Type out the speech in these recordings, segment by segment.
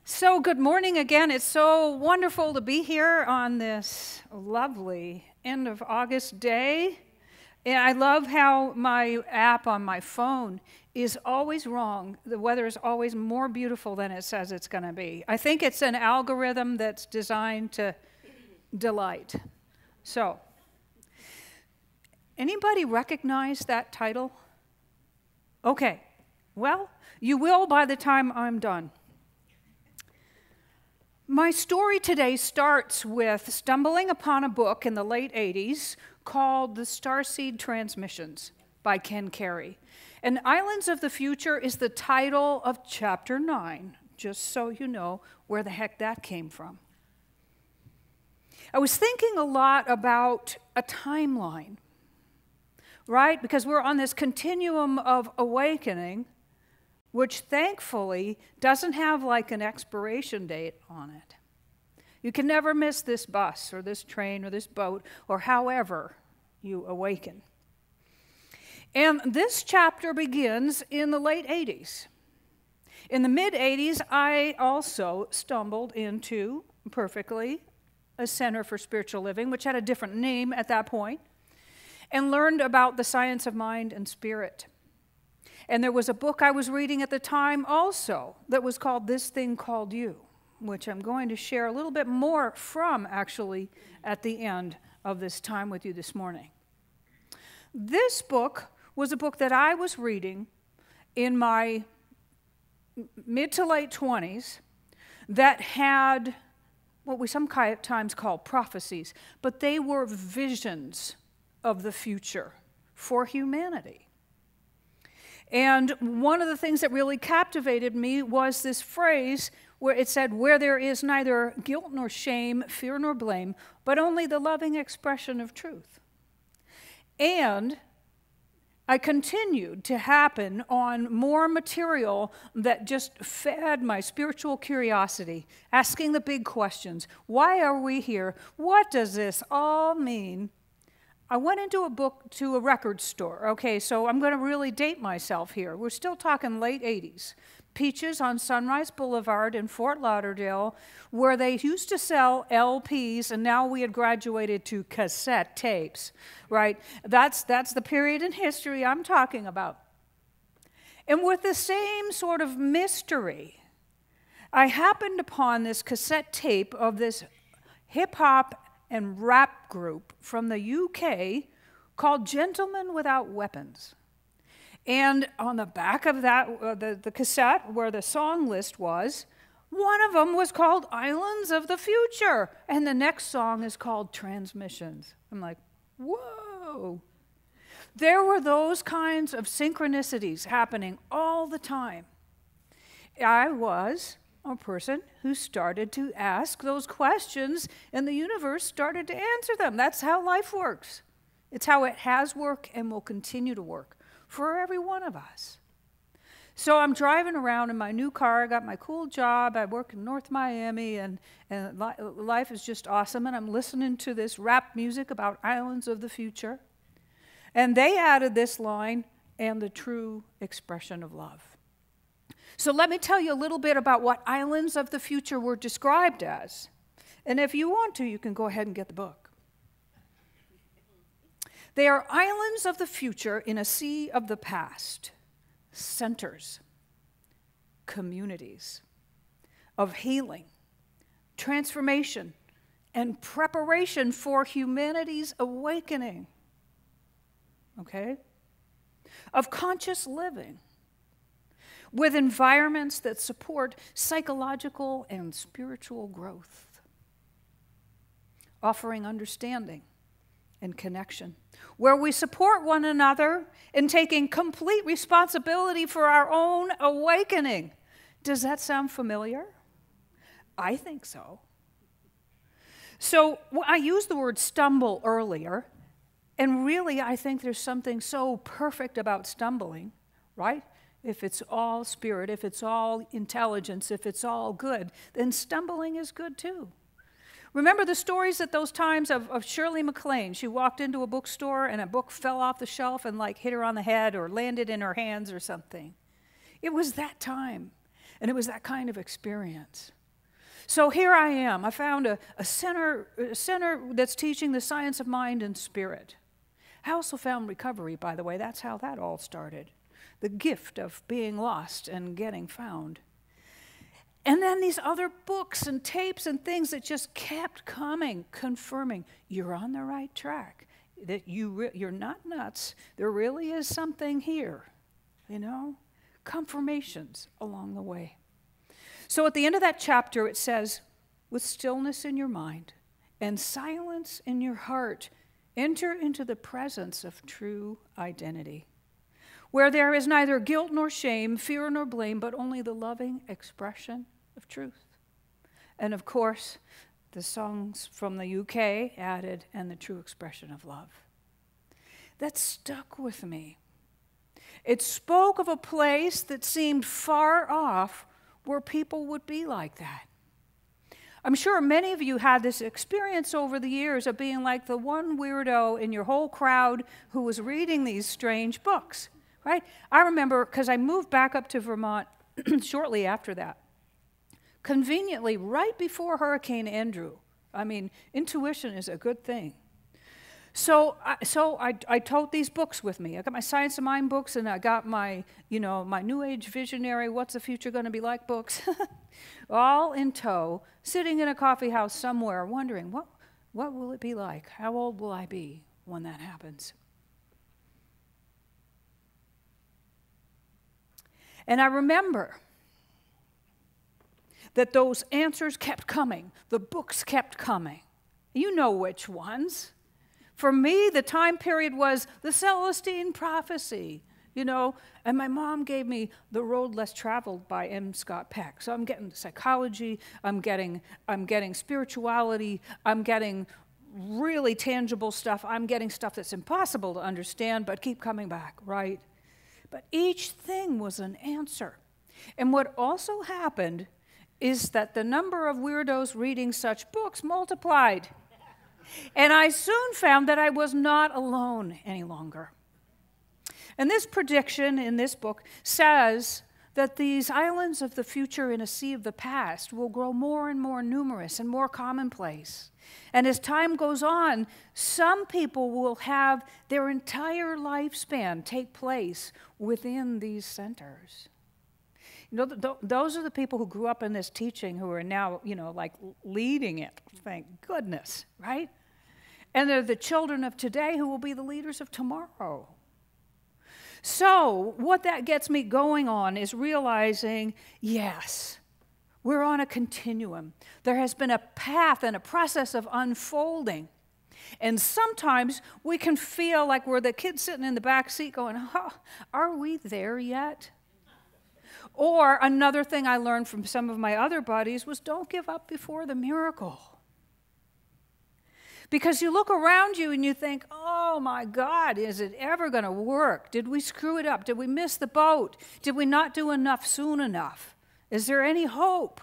So good morning again. It's so wonderful to be here on this lovely end of August day. And I love how my app on my phone is always wrong. The weather is always more beautiful than it says it's going to be. I think it's an algorithm that's designed to delight. So, anybody recognize that title? Okay, well, you will by the time I'm done. My story today starts with stumbling upon a book in the late 80s called The Starseed Transmissions by Ken Carey. And Islands of the Future is the title of chapter 9, just so you know where the heck that came from. I was thinking a lot about a timeline, right? Because we're on this continuum of awakening, which thankfully doesn't have like an expiration date on it. You can never miss this bus or this train or this boat or however you awaken. And this chapter begins in the late 80s. In the mid-80s, I also stumbled into, perfectly, a Center for Spiritual Living, which had a different name at that point, and learned about the science of mind and spirit. And there was a book I was reading at the time also that was called This Thing Called You, which I'm going to share a little bit more from, actually, at the end of this time with you this morning. This book was a book that I was reading in my mid to late 20s that had what we sometimes call prophecies, but they were visions of the future for humanity. And one of the things that really captivated me was this phrase where it said, where there is neither guilt nor shame, fear nor blame, but only the loving expression of truth. And I continued to happen on more material that just fed my spiritual curiosity, asking the big questions. Why are we here? What does this all mean? I went into a record store. Okay, so I'm going to really date myself here. We're still talking late 80s. Peaches on Sunrise Boulevard in Fort Lauderdale, where they used to sell LPs, and now we had graduated to cassette tapes, right? That's the period in history I'm talking about. And with the same sort of mystery, I happened upon this cassette tape of this hip-hop and rap group from the UK called Gentlemen Without Weapons. And on the back of that, the cassette where the song list was, one of them was called Islands of the Future, and the next song is called Transmissions. I'm like, whoa. There were those kinds of synchronicities happening all the time. I was a person who started to ask those questions, and the universe started to answer them. That's how life works. It's how it has worked and will continue to work for every one of us. So I'm driving around in my new car. I got my cool job. I work in North Miami, and life is just awesome. And I'm listening to this rap music about islands of the future. And they added this line, and the true expression of love. So let me tell you a little bit about what islands of the future were described as. And if you want to, you can go ahead and get the book. They are islands of the future in a sea of the past, centers, communities of healing, transformation, and preparation for humanity's awakening. Okay? Of conscious living, with environments that support psychological and spiritual growth, offering understanding and connection, where we support one another in taking complete responsibility for our own awakening. Does that sound familiar? I think so. So I used the word stumble earlier, and really I think there's something so perfect about stumbling, right? If it's all spirit, if it's all intelligence, if it's all good, then stumbling is good too. Remember the stories at those times of Shirley McLean? She walked into a bookstore and a book fell off the shelf and like hit her on the head or landed in her hands or something. It was that time. And it was that kind of experience. So here I am. I found a center that's teaching the science of mind and spirit. I also found recovery, by the way. That's how that all started. The gift of being lost and getting found. And then these other books and tapes and things that just kept coming, confirming you're on the right track, that you're not nuts. There really is something here, confirmations along the way. So at the end of that chapter, it says, with stillness in your mind and silence in your heart, enter into the presence of true identity, where there is neither guilt nor shame, fear nor blame, but only the loving expression of truth. And of course, the songs from the UK added, and the true expression of love. That stuck with me. It spoke of a place that seemed far off where people would be like that. I'm sure many of you had this experience over the years of being like the one weirdo in your whole crowd who was reading these strange books, right? I remember, because I moved back up to Vermont shortly after that, conveniently right before Hurricane Andrew. I mean, intuition is a good thing. So I tote these books with me. I got my Science of Mind books, and I got my, my New Age Visionary, What's the Future Going to Be Like books, all in tow, sitting in a coffee house somewhere, wondering, what will it be like? How old will I be when that happens? And I remember that those answers kept coming. The books kept coming. You know which ones. For me, the time period was the Celestine Prophecy, and my mom gave me The Road Less Traveled by M. Scott Peck. So I'm getting psychology, I'm getting spirituality, I'm getting really tangible stuff, I'm getting stuff that's impossible to understand, but keep coming back, right? But each thing was an answer. And what also happened is that the number of weirdos reading such books multiplied. And I soon found that I was not alone any longer. And this prediction in this book says that these islands of the future in a sea of the past will grow more and more numerous and more commonplace. And as time goes on, some people will have their entire lifespan take place within these centers. Those are the people who grew up in this teaching who are now, leading it. Thank goodness, right? And they're the children of today who will be the leaders of tomorrow. So what that gets me going on is realizing, yes, we're on a continuum. There has been a path and a process of unfolding. And sometimes we can feel like we're the kid sitting in the back seat going, are we there yet? Or another thing I learned from some of my other buddies was don't give up before the miracle. Because you look around you and you think, oh my God, is it ever going to work? Did we screw it up? Did we miss the boat? Did we not do enough soon enough? Is there any hope?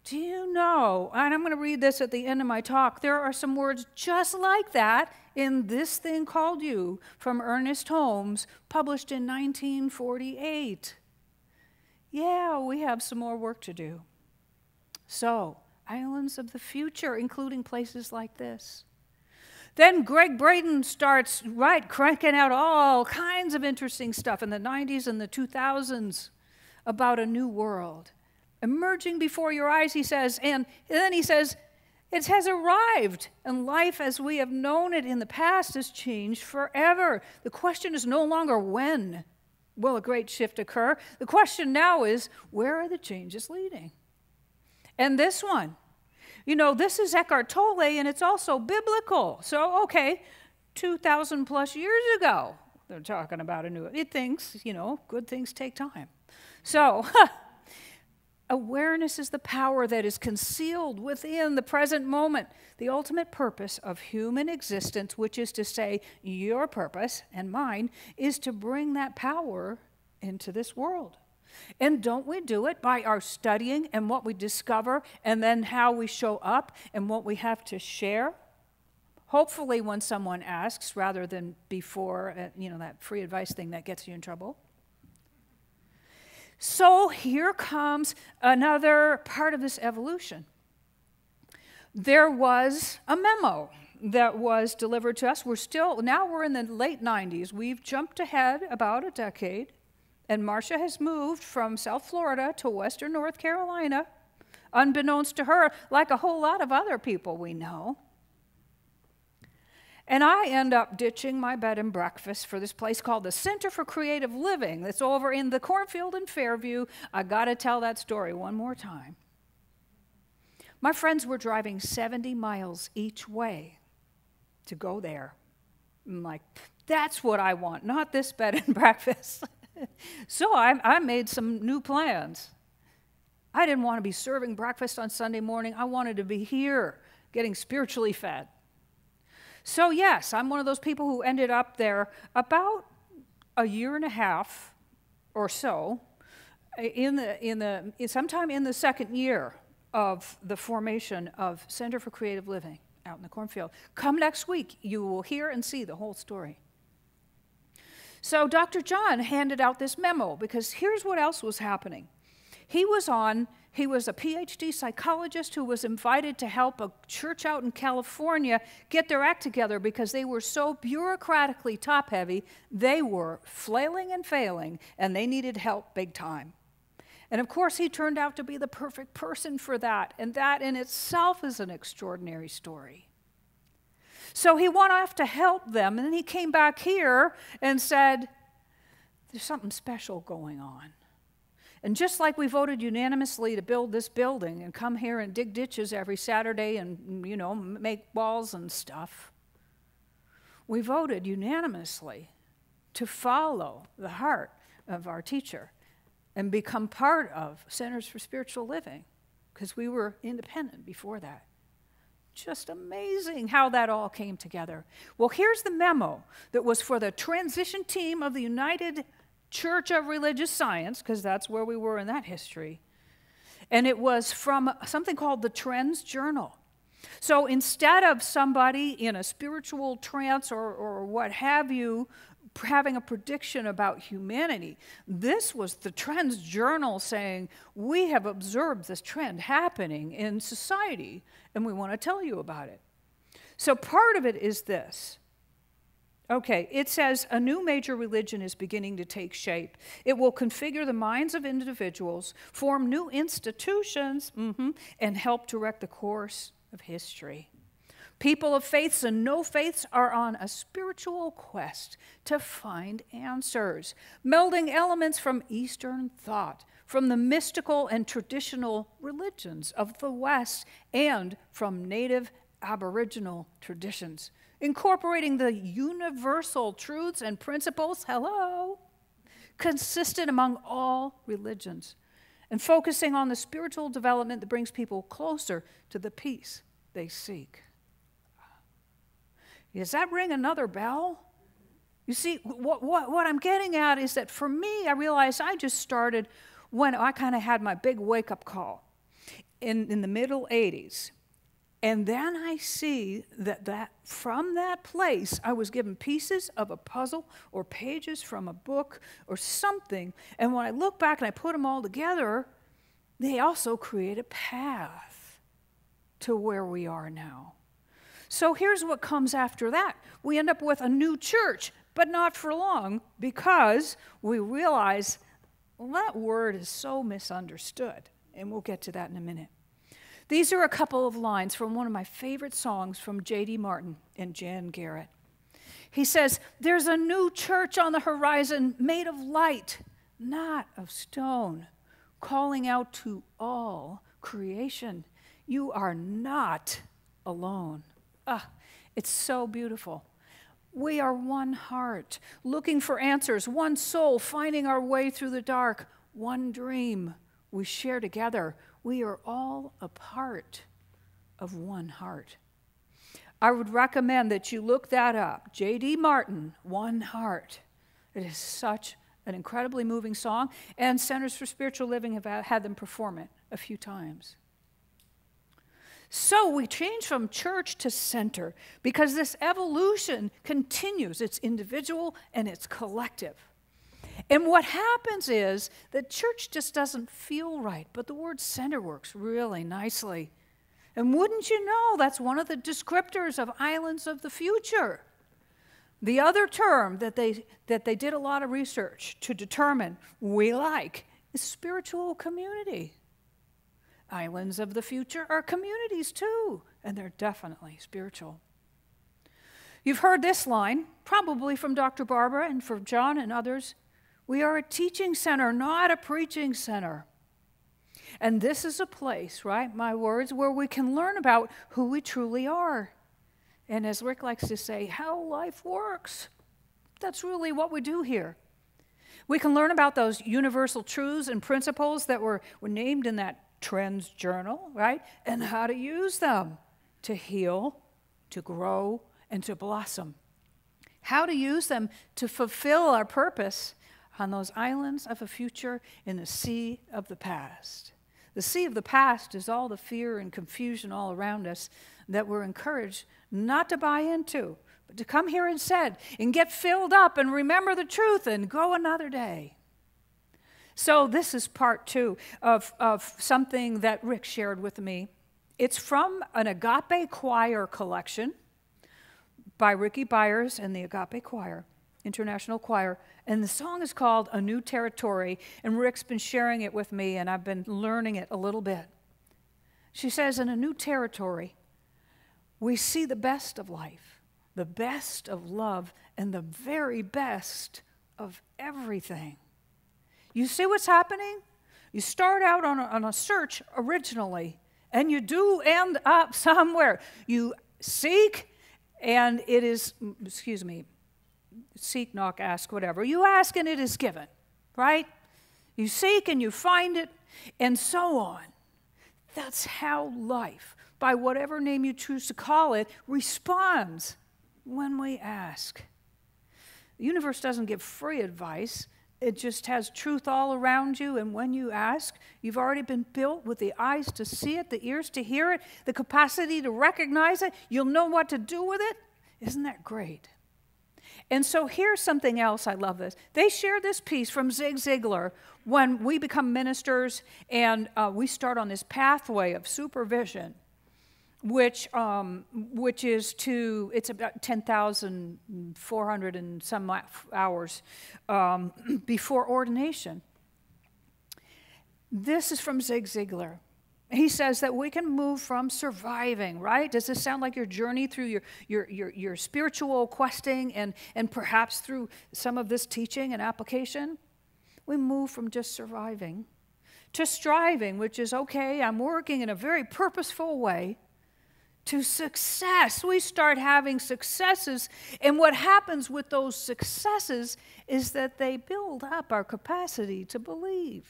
Do you know, and I'm going to read this at the end of my talk, there are some words just like that in This Thing Called You from Ernest Holmes, published in 1948. Yeah, we have some more work to do. So, islands of the future, including places like this. Then Greg Braden starts, cranking out all kinds of interesting stuff in the 90s and the 2000s about a new world. Emerging before your eyes, he says, and then he says, it has arrived, and life as we have known it in the past has changed forever. The question is no longer when will a great shift occur. The question now is, where are the changes leading? And this one, this is Eckhart Tolle, and it's also biblical. So, okay, 2,000 plus years ago, they're talking about a new, good things take time. So, awareness is the power that is concealed within the present moment, the ultimate purpose of human existence, which is to say, your purpose and mine is to bring that power into this world. And don't we do it by our studying and what we discover and then how we show up and what we have to share? Hopefully when someone asks rather than before, that free advice thing that gets you in trouble. So here comes another part of this evolution. There was a memo that was delivered to us. Now we're in the late 90s. We've jumped ahead about a decade, and Marcia has moved from South Florida to Western North Carolina, unbeknownst to her, like a whole lot of other people we know. And I end up ditching my bed and breakfast for this place called the Center for Creative Living that's over in the cornfield in Fairview. I got to tell that story one more time. My friends were driving 70 miles each way to go there. I'm like, that's what I want, not this bed and breakfast. So I made some new plans. I didn't want to be serving breakfast on Sunday morning. I wanted to be here getting spiritually fed. So yes, I'm one of those people who ended up there about a year and a half or so, sometime in the second year of the formation of Center for Creative Living out in the cornfield. Come next week, you will hear and see the whole story. So Dr. John handed out this memo because here's what else was happening. He was a PhD psychologist who was invited to help a church out in California get their act together because they were so bureaucratically top-heavy, they were flailing and failing, and they needed help big time. And of course, he turned out to be the perfect person for that, and that in itself is an extraordinary story. So he went off to help them, and then he came back here and said, there's something special going on. And just like we voted unanimously to build this building and come here and dig ditches every Saturday and, make walls and stuff, we voted unanimously to follow the heart of our teacher and become part of Centers for Spiritual Living, because we were independent before that. Just amazing how that all came together. Well, here's the memo that was for the transition team of the United Church of Religious Science, because that's where we were in that history. And it was from something called the Trends Journal. So instead of somebody in a spiritual trance or what have you having a prediction about humanity, this was the Trends Journal saying, we have observed this trend happening in society, and we want to tell you about it. So part of it is this. Okay, it says a new major religion is beginning to take shape. It will configure the minds of individuals, form new institutions, and help direct the course of history. People of faiths and no faiths are on a spiritual quest to find answers, melding elements from Eastern thought, from the mystical and traditional religions of the West, and from native Aboriginal traditions, incorporating the universal truths and principles, consistent among all religions, and focusing on the spiritual development that brings people closer to the peace they seek. Does that ring another bell? You see, what I'm getting at is that for me, I realized I just started when I kind of had my big wake-up call in the middle 80s. And then I see that from that place, I was given pieces of a puzzle or pages from a book or something. And when I look back and I put them all together, they also create a path to where we are now. So here's what comes after that. We end up with a new church, but not for long, because we realize, well, that word is so misunderstood. And we'll get to that in a minute. These are a couple of lines from one of my favorite songs from J.D. Martin and Jan Garrett. He says, there's a new church on the horizon made of light, not of stone, calling out to all creation. You are not alone. It's so beautiful. We are one heart, looking for answers, one soul, finding our way through the dark, one dream we share together. We are all a part of one heart. I would recommend that you look that up. J.D. Martin, One Heart. It is such an incredibly moving song, and Centers for Spiritual Living have had them perform it a few times. So we change from church to center because this evolution continues. It's individual and it's collective. And what happens is that church just doesn't feel right, but the word center works really nicely. And wouldn't you know, that's one of the descriptors of islands of the future. The other term that they did a lot of research to determine we like is spiritual community. Islands of the future are communities too, and they're definitely spiritual. You've heard this line, probably from Dr. Barbara and from John and others. We are a teaching center, not a preaching center. And this is a place, right, my words, where we can learn about who we truly are. And as Rick likes to say, how life works. That's really what we do here. We can learn about those universal truths and principles that were named in that Trends journal, right? And how to use them to heal, to grow, and to blossom. How to use them to fulfill our purpose on those islands of a future in the sea of the past. The sea of the past is all the fear and confusion all around us that we're encouraged not to buy into, but to come here instead and get filled up and remember the truth and go another day. So this is part 2 of something that Rick shared with me. It's from an Agape Choir collection by Ricky Byers and the Agape Choir, International Choir. And the song is called A New Territory, and Rick's been sharing it with me, and I've been learning it a little bit. She says, in a new territory, we see the best of life, the best of love, and the very best of everything. You see what's happening? You start out on a search originally, and you do end up somewhere. You seek, and it is, seek, knock, ask, whatever. You ask, and it is given, right? You seek, and you find it, and so on. That's how life, by whatever name you choose to call it, responds when we ask. The universe doesn't give free advice. It just has truth all around you, and when you ask, you've already been built with the eyes to see it, the ears to hear it, the capacity to recognize it. You'll know what to do with it. Isn't that great? And so here's something else. I love this. They share this piece from Zig Ziglar when we become ministers and we start on this pathway of supervision, which is it's about 10,400 and some hours before ordination. This is from Zig Ziglar. He says that we can move from surviving, right? Does this sound like your journey through your spiritual questing and perhaps through some of this teaching and application? We move from just surviving to striving, which is, okay, I'm working in a very purposeful way, to success. We start having successes, and what happens with those successes is that they build up our capacity to believe.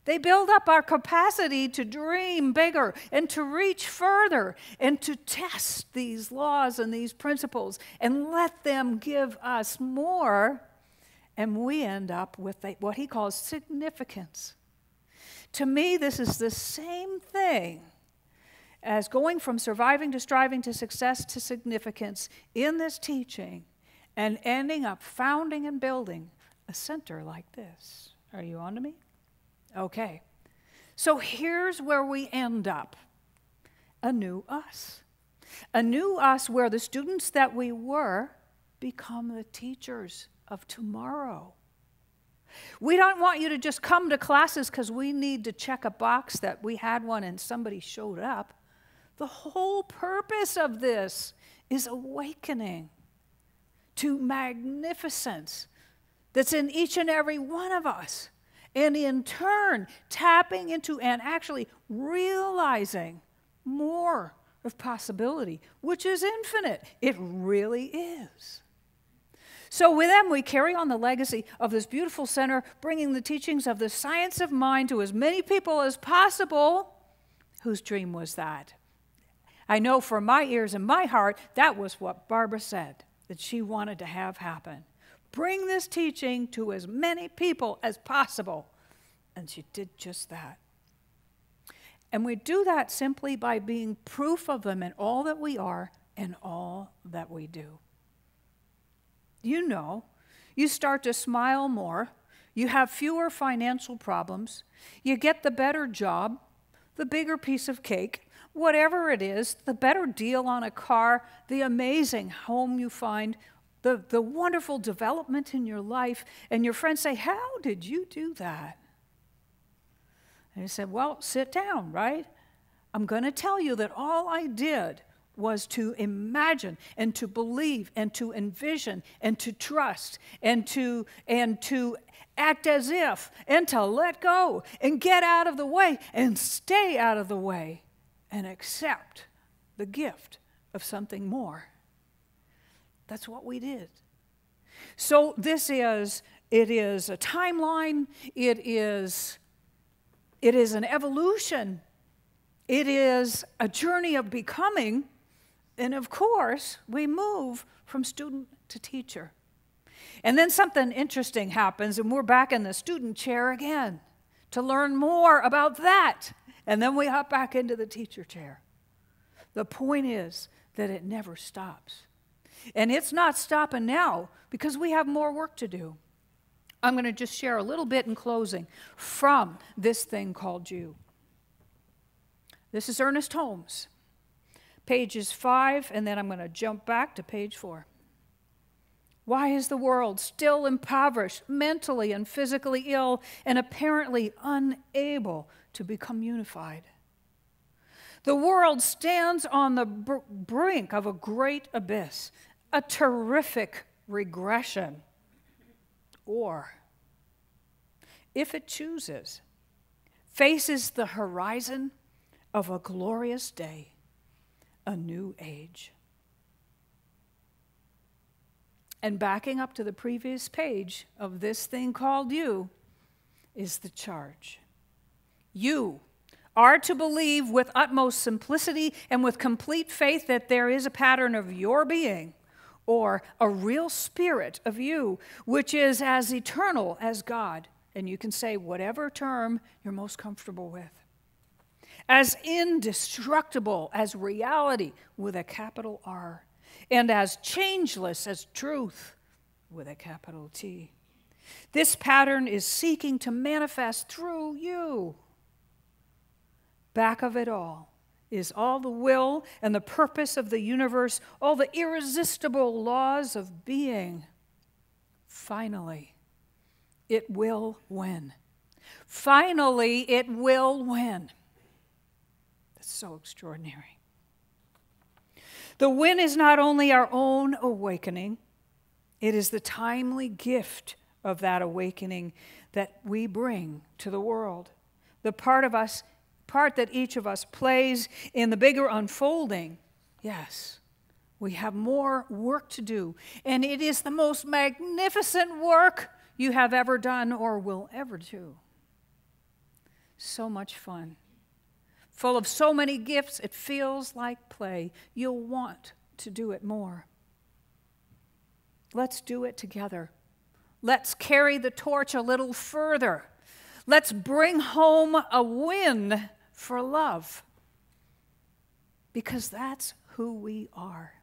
They build up our capacity to dream bigger and to reach further and to test these laws and these principles and let them give us more, and we end up with what he calls significance. To me, this is the same thing as going from surviving to striving to success to significance in this teaching and ending up founding and building a center like this. Are you on to me? Okay. So here's where we end up. A new us. A new us where the students that we were become the teachers of tomorrow. We don't want you to just come to classes because we need to check a box that we had one and somebody showed up. The whole purpose of this is awakening to magnificence that's in each and every one of us. And in turn, tapping into and actually realizing more of possibility, which is infinite. It really is. So with them, we carry on the legacy of this beautiful center, bringing the teachings of the science of mind to as many people as possible. Whose dream was that? I know from my ears and my heart, that was what Barbara said, that she wanted to have happen. Bring this teaching to as many people as possible. And she did just that. And we do that simply by being proof of them in all that we are and all that we do. You know You start to smile more. You have fewer financial problems. You get the better job, the bigger piece of cake, whatever it is, the better deal on a car, the amazing home you find, the wonderful development in your life. And your friends say, how did you do that? And you said, well, sit down, right? I'm going to tell you that all I did was to imagine and to believe and to envision and to trust and to act as if and to let go and get out of the way and stay out of the way and accept the gift of something more. That's what we did. So it is a timeline. It is an evolution. It is a journey of becoming. And of course, we move from student to teacher. And then something interesting happens, and we're back in the student chair again to learn more about that. And then we hop back into the teacher chair. The point is that it never stops. And it's not stopping now because we have more work to do. I'm going to just share a little bit in closing from this thing called you. This is Ernest Holmes, pages 5, and then I'm going to jump back to page 4. Why is the world still impoverished, mentally and physically ill, and apparently unable to become unified? The world stands on the brink of a great abyss, a terrific regression, or, if it chooses, faces the horizon of a glorious day, a new age. And backing up to the previous page of this thing called you is the charge. You are to believe with utmost simplicity and with complete faith that there is a pattern of your being, or a real spirit of you, which is as eternal as God. And you can say whatever term you're most comfortable with. As indestructible as reality with a capital R, and as changeless as truth with a capital T. This pattern is seeking to manifest through you. Back of it all is all the will and the purpose of the universe, all the irresistible laws of being. Finally, it will win. Finally, it will win. That's so extraordinary. The win is not only our own awakening, it is the timely gift of that awakening that we bring to the world. The part that each of us plays in the bigger unfolding. Yes, we have more work to do, and it is the most magnificent work you have ever done or will ever do. So much fun. Full of so many gifts, it feels like play. You'll want to do it more. Let's do it together. Let's carry the torch a little further. Let's bring home a win for love. Because that's who we are.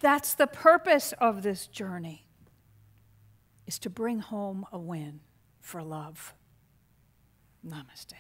That's the purpose of this journey, is to bring home a win for love. Namaste.